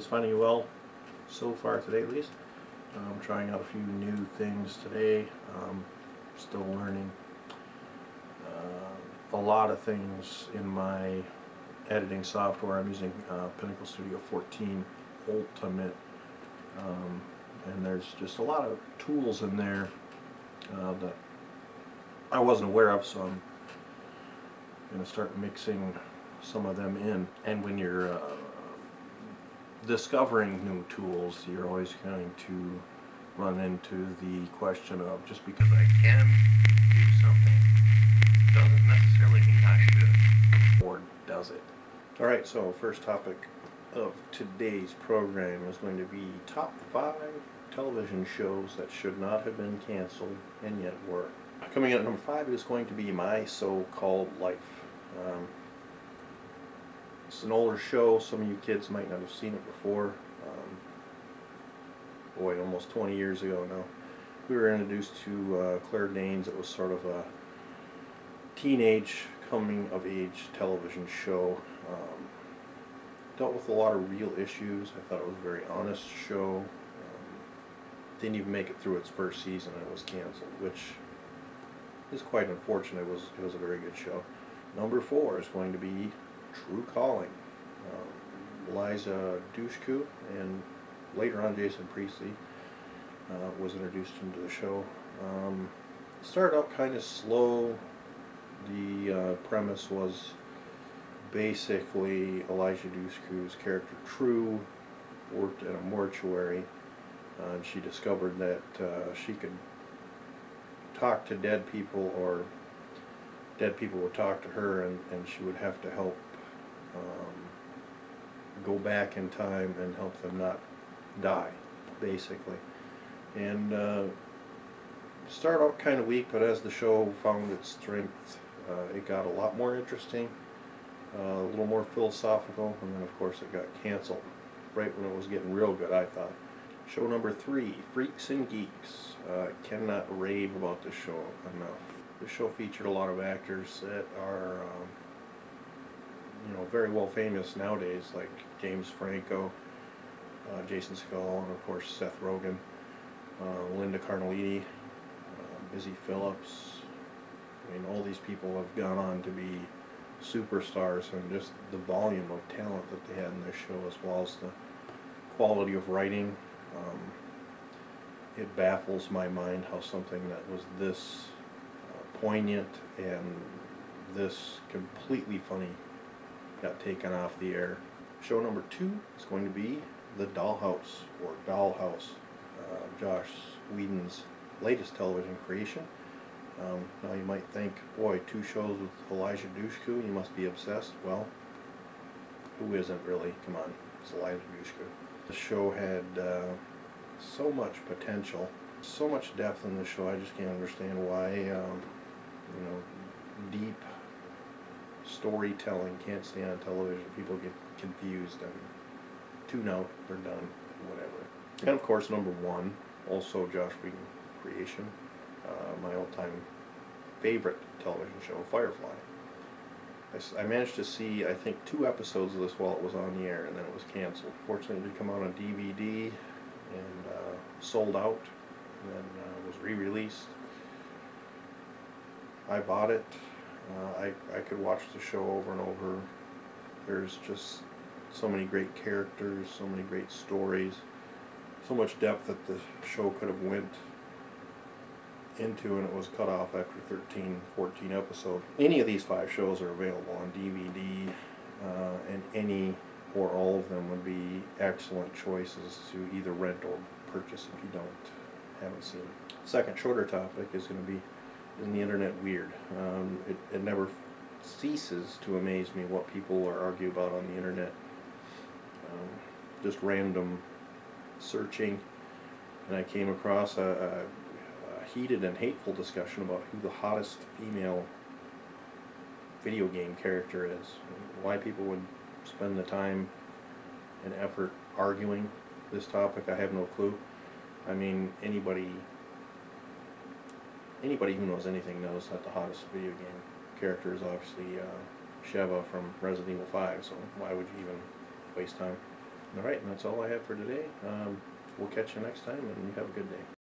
finding you well so far today, at least. I'm trying out a few new things today. Still learning a lot of things in my editing software. I'm using Pinnacle Studio 14 Ultimate, and there's just a lot of tools in there that I wasn't aware of, so I'm going to start mixing some of them in. And when you're discovering new tools, you're always going to run into the question of, just because I can do something doesn't necessarily mean I should, or does it? Alright, so first topic of today's program is going to be top 5 television shows that should not have been canceled and yet were. Coming in at number 5 is going to be My So-Called Life. It's an older show. Some of you kids might not have seen it before. Boy, almost 20 years ago now. We were introduced to Claire Danes. It was sort of a teenage coming-of-age television show. Dealt with a lot of real issues. I thought it was a very honest show. Didn't even make it through its first season and it was canceled, which is quite unfortunate. It was a very good show. Number 4 is going to be True Calling. Eliza Dushku and later on Jason Priestley was introduced into the show. Started out kind of slow. The premise was basically Eliza Dushku's character True worked in a mortuary, and she discovered that she could talk to dead people, or dead people would talk to her, and she would have to help go back in time and help them not die, basically. And started out kind of weak, but as the show found its strength, it got a lot more interesting, a little more philosophical, and then of course it got canceled right when it was getting real good, I thought. Show number 3, Freaks and Geeks. Cannot rave about this show enough. This show featured a lot of actors that are very well famous nowadays, like James Franco, Jason Segel, and of course Seth Rogen, Linda Cardellini, Busy Phillips. I mean, all these people have gone on to be superstars, and just the volume of talent that they had in this show, as well as the quality of writing. It baffles my mind how something that was this poignant and this completely funny got taken off the air. Show number 2 is going to be The Dollhouse, or Dollhouse, Joss Whedon's latest television creation. Now you might think, boy, 2 shows with Eliza Dushku, you must be obsessed. Well, who isn't really? Come on, it's Eliza Dushku. The show had so much potential, so much depth in the show. I just can't understand why deep storytelling can't stay on television. People get confused and tune out, they're done, whatever. And of course, number 1, also Joss Whedon creation, my all-time favorite television show, Firefly. I managed to see, I think, 2 episodes of this while it was on the air, and then it was canceled. Fortunately, it did come out on DVD and sold out, and then was re-released. I bought it. I could watch the show over and over. There's just so many great characters, so many great stories, so much depth that the show could have went into, and it was cut off after 13, 14 episodes. Any of these 5 shows are available on DVD, and any or all of them would be excellent choices to either rent or purchase if you haven't seen it. Second shorter topic is going to be, isn't the internet weird? It never ceases to amaze me what people argue about on the internet. Just random searching, and I came across a heated and hateful discussion about who the hottest female video game character is. Why people would spend the time and effort arguing this topic, I have no clue. I mean, anybody who knows anything knows that the hottest video game character is obviously Sheva from Resident Evil 5, so why would you even waste time? All right, and that's all I have for today. We'll catch you next time, and you have a good day.